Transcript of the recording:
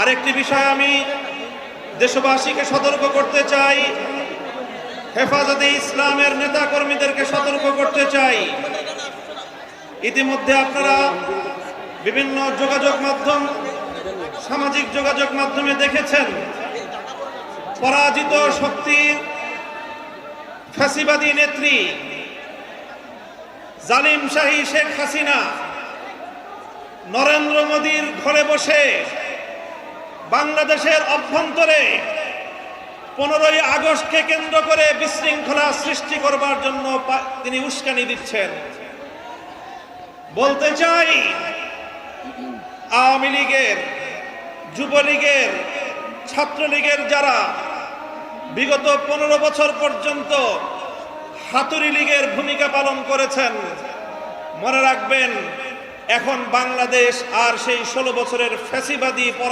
আরেকটি বিষয় আমি দেশবাসীকে সতর্ক করতে চাই, হেফাজতে ইসলামের নেতা কর্মীদেরকে সতর্ক করতে চাই। ইতিমধ্যে আপনারা বিভিন্ন যোগাযোগ মাধ্যম, সামাজিক যোগাযোগ মাধ্যমে দেখেছেন পরাজিত শক্তির ফ্যাসিবাদী নেত্রী জালিম শাহী শেখ হাসিনা নরেন্দ্র মোদীর ঘরে বসে বাংলাদেশের অভ্যন্তরে 15ই আগস্টকে কেন্দ্র করে বিশৃঙ্খলা সৃষ্টি করবার জন্য তিনি উস্কানি দিচ্ছেন। বলতে চাই, আওয়ামী লীগের, যুবলীগের, ছাত্রলীগের যারা বিগত 15 বছর পর্যন্ত হাতুড়ি লীগের ভূমিকা পালন করেছেন, মনে রাখবেন এখন বাংলাদেশ আর সেই 16 বছরের ফ্যাসিবাদী